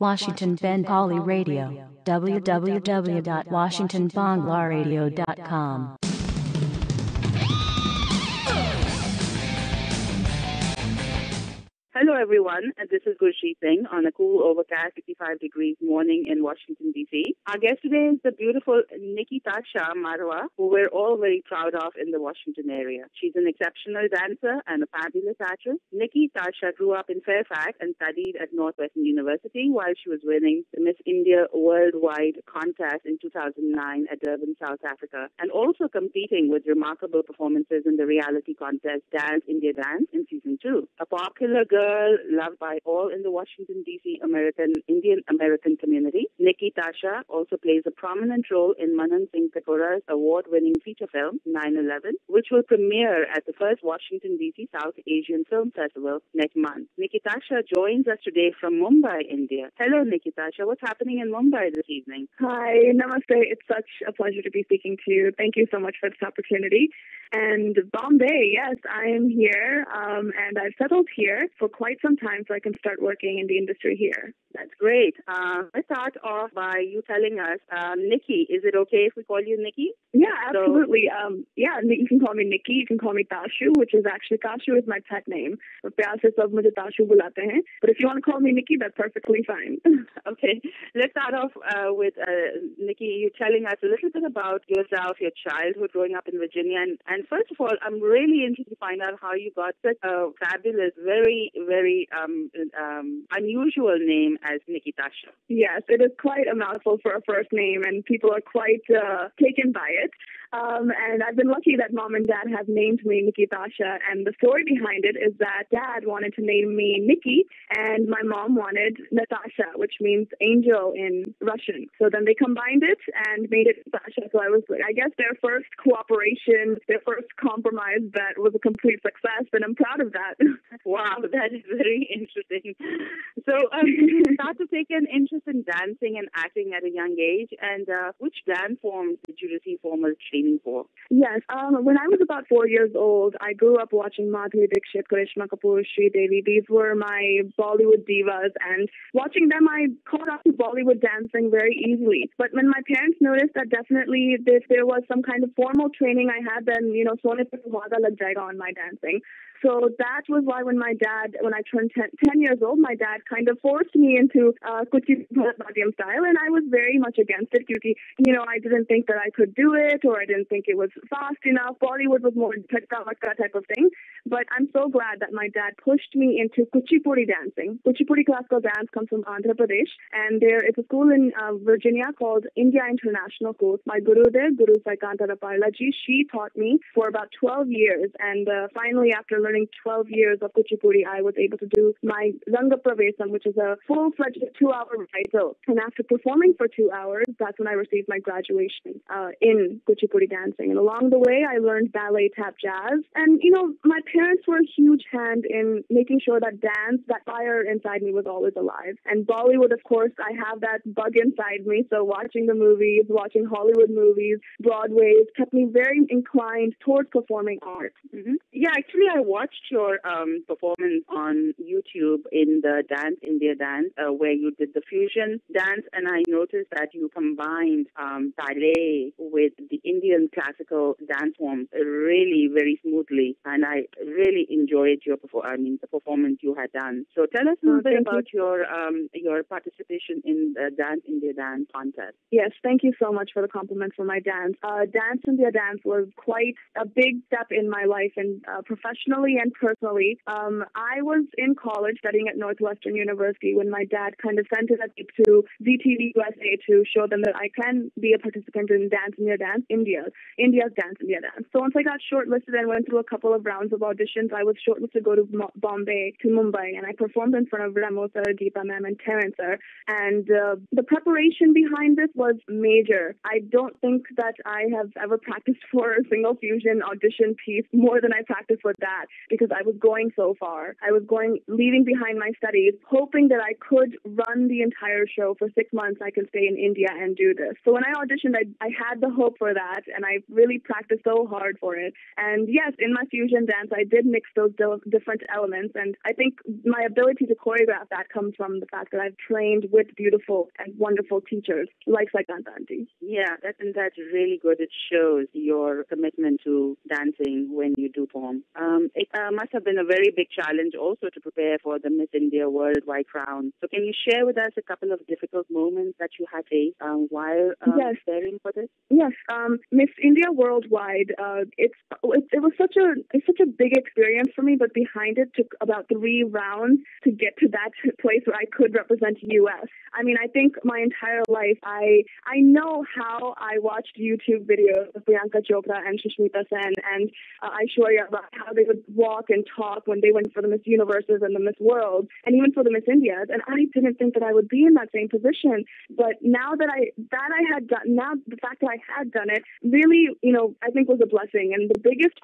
Washington Bengali Radio, www.washingtonbanglaradio.com. Hello, everyone. This is Gurjeet Singh on a cool, overcast 55 degrees morning in Washington, D.C. Our guest today is the beautiful Nikkitasha Marwaha, who we're all very proud of in the Washington area. She's an exceptional dancer and a fabulous actress. Nikkitasha grew up in Fairfax and studied at Northwestern University while she was winning the Miss India Worldwide contest in 2009 at Durban, South Africa, and also competing with remarkable performances in the reality contest Dance India Dance in Season 2. A popular girl loved by all in the Washington, D.C. Indian-American community, Nikkitasha also plays a prominent role in Manan Singh Kapoor's award-winning feature film, 9/11, which will premiere at the first Washington, D.C. South Asian Film Festival next month. Nikkitasha joins us today from Mumbai, India. Hello, Nikkitasha. What's happening in Mumbai this evening? Hi, namaste. It's such a pleasure to be speaking to you. Thank you so much for this opportunity. And Bombay, yes, I am here, and I've settled here for quite some time so I can start working in the industry here. That's great. Let's start off by you telling us, Nikki, is it okay if we call you Nikki? Yeah, absolutely. You can call me Nikki, you can call me Tashu, which is actually, Tashu is my pet name. प्यार से सब मुझे Tashu बुलाते हैं. But if you want to call me Nikki, that's perfectly fine. Okay. Let's start off with Nikki, you telling us a little bit about yourself, your childhood growing up in Virginia. And first of all, I'm really interested to find out how you got such a fabulous, very, very unusual name as Nikkitasha. Yes, it is quite a mouthful for a first name, and people are quite taken by it. And I've been lucky that mom and dad have named me Nikkitasha, and the story behind it is that dad wanted to name me Nikki, and my mom wanted Natasha, which means angel in Russian. So then they combined it and made it Natasha. So I guess their first cooperation, their first compromise that was a complete success, and I'm proud of that. Wow, that is very interesting. So you started to take an interest in dancing and acting at a young age, and which dance forms did you receive formal training for? Yes, when I was about 4 years old, I grew up watching Madhuri Dixit, Karishma Kapoor, Sri Devi. These were my Bollywood divas, and watching them, I caught up to Bollywood dancing very easily. But when my parents noticed that definitely if there was some kind of formal training I had, then, Sone pe suhaaga lag jayega on my dancing. So that was why when I turned 10 years old, my dad kind of forced me into Kuchi Bharatanatyam style, and I was very much against it because, I didn't think that I could do it, or I didn't think it was fast enough. Bollywood was more chatka vatka type of thing. But I'm so glad that my dad pushed me into Kuchipudi dancing. Kuchipudi classical dance comes from Andhra Pradesh, and it's a school in Virginia called India International School. My guru there, Guru Saikanta Raparla ji, she taught me for about 12 years, and finally after learning 12 years of Kuchipudi, I was able to do my Ranga Pravesam, which is a full-fledged 2-hour recital. And after performing for 2 hours, that's when I received my graduation in Kuchipudi dancing. And along the way, I learned ballet, tap, jazz. And, my parents were a huge hand in making sure that dance, that fire inside me was always alive. And Bollywood, of course, I have that bug inside me. So watching the movies, watching Hollywood movies, Broadway, kept me very inclined towards performing art. Mm-hmm. Yeah, actually, I watched your performance on YouTube in the Dance India Dance, where you did the fusion dance, and I noticed that you combined ballet with the Indian classical dance forms really very smoothly, and I really enjoyed the performance you had done. So tell us a little bit about your participation in the Dance India Dance contest. Yes, thank you so much for the compliment for my dance. Dance India Dance was quite a big step in my life, and professionally and personally. I was in college studying at Northwestern University when my dad kind of sent it to ZTV USA to show them that I can be a participant in Dance India Dance, India's Dance India Dance. So once I got shortlisted and went through a couple of rounds of auditions, I was shortlisted to go to Bombay, to Mumbai, and I performed in front of Ramo sir, Geeta ma'am, and Terence sir. And the preparation behind this was major. I don't think that I have ever practiced for a single fusion audition piece more than I practice for that because I was going so far. I was leaving behind my studies, hoping that I could run the entire show for 6 months. I could stay in India and do this. So when I auditioned, I had the hope for that, and I really practiced so hard for it. And yes, in my fusion dance, I did mix those different elements, and I think my ability to choreograph that comes from the fact that I've trained with beautiful and wonderful teachers like Saikanta Auntie. Yeah, that's really good. It shows your commitment to dancing when you do perform. It must have been a very big challenge also to prepare for the Miss India Worldwide crown. So can you share with us a couple of difficult moments that you had faced while preparing for this? Yes, Miss India Worldwide. It was such a big experience for me, but behind it took about 3 rounds to get to that place where I could represent U.S. I mean, I think my entire life, I know how I watched YouTube videos of Priyanka Chopra and Sushmita Sen and Aishwarya about how they would walk and talk when they went for the Miss Universes and the Miss World and even for the Miss Indias, and I didn't think that I would be in that same position. But now that the fact that I had done it really, I think was a blessing. And the biggest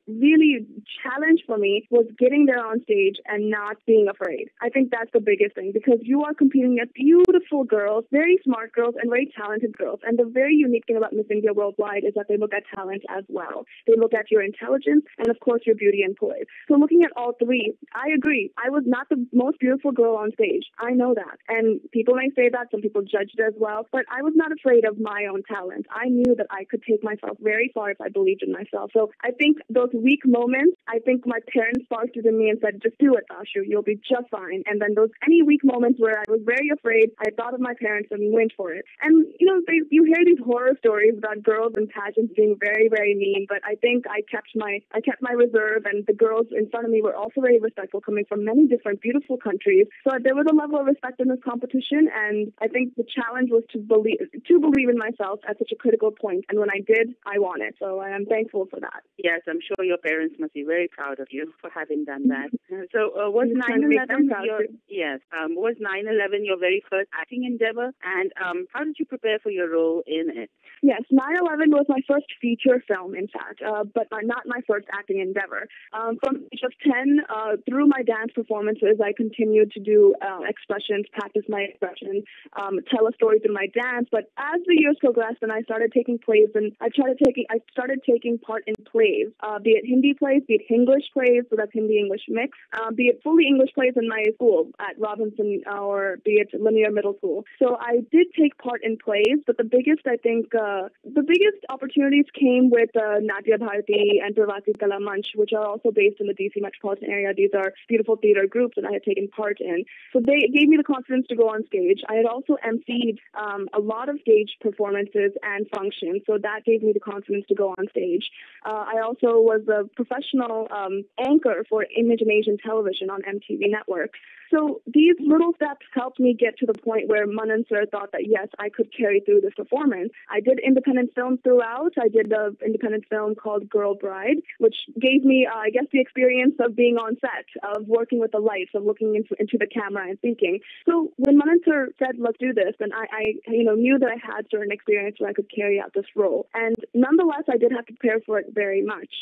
really challenge for me was getting there on stage and not being afraid. I think that's the biggest thing, because you are competing against beautiful girls, very smart girls, and very talented girls. And the very unique thing about Miss India Worldwide is that they look at talent as well. They look at your intelligence and, of course, your beauty and poise. So looking at all 3, I agree. I was not the most beautiful girl on stage. I know that. And people may say that. Some people judged it as well. But I was not afraid of my own talent. I knew that I could take myself very far if I believed in myself. So I think those weak moments, I think my parents sparked it in me and said, just do it, Tashu. You'll be just fine. And then any weak moments where I was very afraid, I thought of my parents and went for it. And, you hear these horror stories about girls in pageants being very, very mean, but I think I kept my reserve, and the girls in front of me were also very respectful, coming from many different beautiful countries. So there was a level of respect in this competition, and I think the challenge was to believe in myself at such a critical point. And when I did, I won it. So I am thankful for that. Yes, I'm sure your parents must be very proud of you for having done that. So was 9/11 was 9/11 your very first acting endeavor? And how did you prepare for your role in it? Yes, 9/11 was my first feature film, in fact, but not my first acting endeavor. From the age of 10, through my dance performances, I continued to do expressions, practice my expressions, tell a story through my dance. But as the years progressed and I started taking plays, and I started taking part in plays, be it Hindi plays, be it English plays, so that's Hindi-English mix, be it fully English plays in my school at Robinson, or be it Linear Middle School. So I did take part in plays, but the biggest opportunities came with Natya Bharati and Pravati Kala Manch, which are also based in the DC metropolitan area. These are beautiful theater groups that I had taken part in. So they gave me the confidence to go on stage. I had also emceed a lot of stage performances and functions, so that gave me the confidence to go on stage. I also was a professional anchor for Image and Asian Television on MTV Network. So these little steps helped me get to the point where Manan sir thought that, yes, I could carry through this performance. I did independent film throughout. I did an independent film called Girl Bride, which gave me, the experience of being on set, of working with the lights, of looking into the camera and speaking. So when Manan sir said, let's do this, then I knew that I had certain experience where I could carry out this role. And nonetheless, I did have to prepare for it very much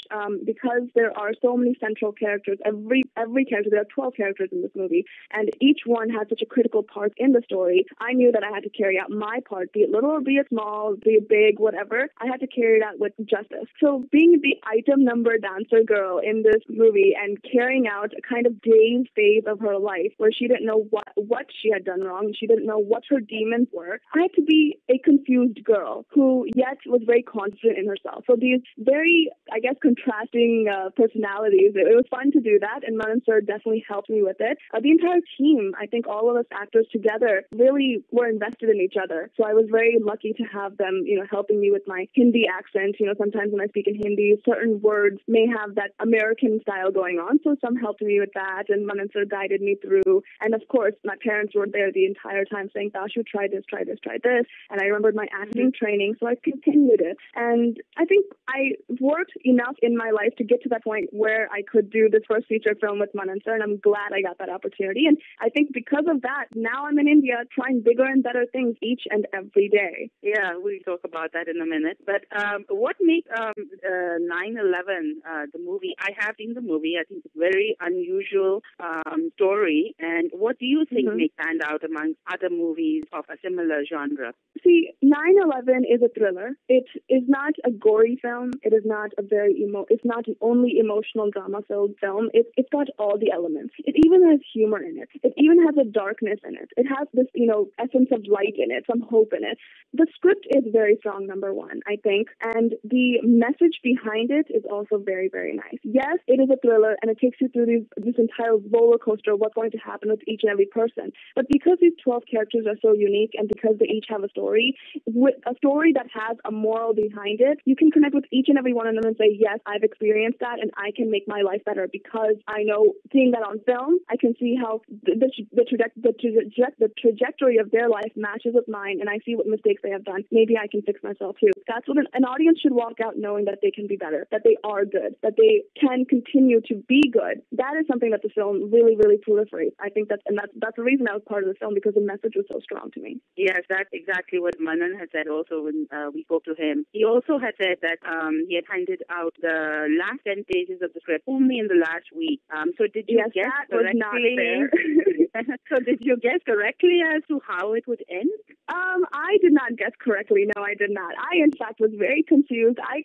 because there are so many central characters. Every character, there are 12 characters in this movie, and each one had such a critical part in the story. I knew that I had to carry out my part, be it little or be it small, be it big, whatever. I had to carry it out with justice. So being the item number dancer girl in this movie and carrying out a kind of dazed phase of her life where she didn't know what she had done wrong, she didn't know what her demons were, I had to be a confused girl who yet was very confident in herself. So these very, contrasting personalities, it was fun to do that, and Manan sir definitely helped me with it. The entire team, I think all of us actors together really were invested in each other. So I was very lucky to have them, helping me with my Hindi accent. Sometimes when I speak in Hindi, certain words may have that American style going on. So some helped me with that, and Manan sir guided me through. And of course, my parents were there the entire time saying, Tashu, try this, try this, try this. And I remembered my acting training, so I continued it. And I think I worked enough in my life to get to that point where I could do this first feature film with Manan sir, and I'm glad I got that opportunity. opportunity. And I think because of that, now I'm in India trying bigger and better things each and every day. Yeah, we'll talk about that in a minute. But what makes 9/11, the movie? I have seen the movie. I think it's a very unusual story. And what do you think makes stand out among other movies of a similar genre? See, 9/11 is a thriller. It is not a gory film. It is not a it's not an only emotional drama-filled film. It's got all the elements. It even has humor in it. It even has a darkness in it. It has this, essence of light in it, some hope in it. The script is very strong, number one, I think, and the message behind it is also very, very nice. Yes, it is a thriller, and it takes you through this entire roller coaster of what's going to happen with each and every person. But because these 12 characters are so unique, and because they each have a story, with a story that has a moral behind it, you can connect with each and every one of them and say, yes, I've experienced that, and I can make my life better because I know, seeing that on film, I can see how the trajectory of their life matches with mine, and I see what mistakes they have done. Maybe I can fix myself too. That's what an audience should walk out knowing, that they can be better, that they are good, that they can continue to be good. That is something that the film really, really proliferates. I think that's the reason I was part of the film, because the message was so strong to me. Yes, that's exactly what Manan had said also when we spoke to him. He also had said that he had handed out the last 10 pages of the script only in the last week. So did you guess correctly? Was not fair. So did you guess correctly as to how it would end? I did not guess correctly. No, I did not. I, in fact, was very confused. I'm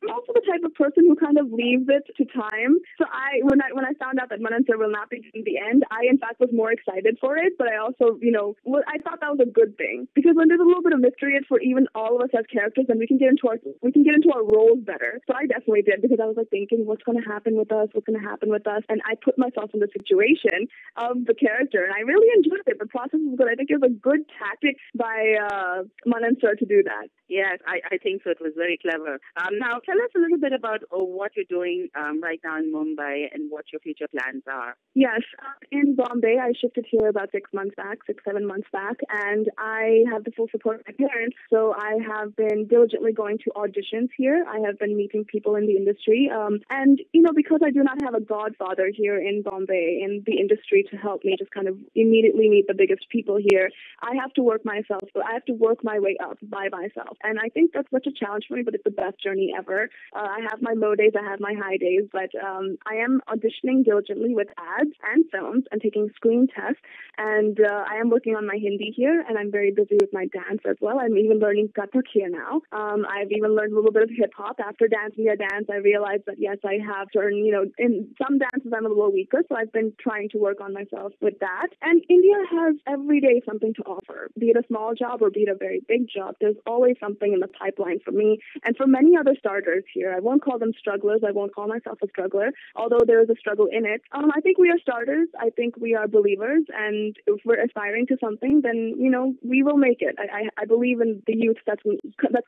also the type of person who kind of leaves it to time. So when I found out that Manan sir will not be doing the end, I, in fact, was more excited for it. But I also, I thought that was a good thing, because when there's a little bit of mystery for even all of us as characters, then we can get into our roles better. So I definitely did, because I was like thinking, what's going to happen with us? What's going to happen with us? And I put myself in the situation of the character, and I really enjoyed it. The process was good. I think it was a good tactic by Manan sir to do that. Yes, I think so. It was very clever. Now, tell us a little bit about what you're doing right now in Mumbai and what your future plans are. Yes, in Bombay, I shifted here about 6, 7 months back, and I have the full support of my parents. So I have been diligently going to auditions here. I have been meeting people in the industry. And, because I do not have a godfather here in Bombay in the industry to help me just kind of immediately meet the biggest people here, I have to work myself. So I have to work my way up by myself. And I think that's such a challenge for me, but it's the best journey ever. I have my low days, I have my high days, but I am auditioning diligently with ads and films and taking screen tests. And I am working on my Hindi here, and I'm very busy with my dance as well. I'm even learning Kathak here now. I've even learned a little bit of hip-hop. After dancing a dance, I realized that, yes, I have certain, in some dances I'm a little weaker, so I've been trying to work on myself with that. And India has every day something to offer, be it a small job or be it a very big job. There's always something in the pipeline for me and for many other starters here. I won't call them strugglers. I won't call myself a struggler, although there is a struggle in it. I think we are starters. I think we are believers, and if we're aspiring to something, then, we will make it. I believe in the youth that's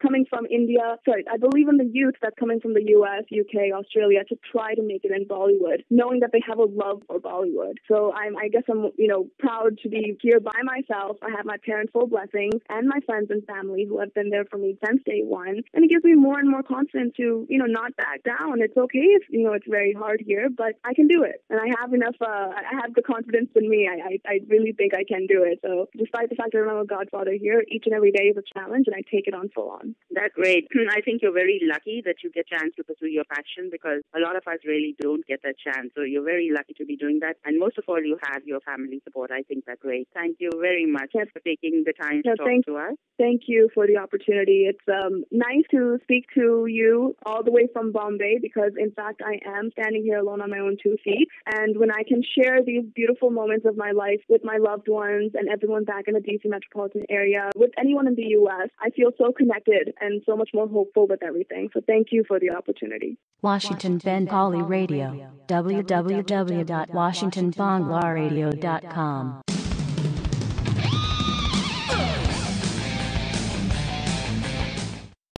coming from India. Sorry, I believe in the youth that's coming from the US, UK, Australia to try to make it in Bollywood, knowing that they have a love for Bollywood. So I guess I'm, proud to be here by myself. I have my parents' full blessings and my friends and family who have been there for me since day one. And it gives me more and more confidence to, not back down. It's okay if, it's very hard here, but I can do it. And I have enough, I have the confidence in me. I really think I can do it. So despite the fact that I'm a godfather here, each and every day is a challenge, and I take it on full on. That's great. I think you're very lucky that you get a chance to pursue your passion, because a lot of us really don't get that chance. So you're very lucky to be doing that. And most of all, you have your family support. I think that's great. Thank you very much for taking the time to talk to us. Thank you for the opportunity. It's nice to speak to you all the way from Bombay, because, in fact, I am standing here alone on my own 2 feet. And when I can share these beautiful moments of my life with my loved ones and everyone back in the DC metropolitan area, with anyone in the U.S., I feel so connected and so much more hopeful with everything. So thank you for the opportunity. Washington Bengali Radio, www.washingtonbanglaradio.com.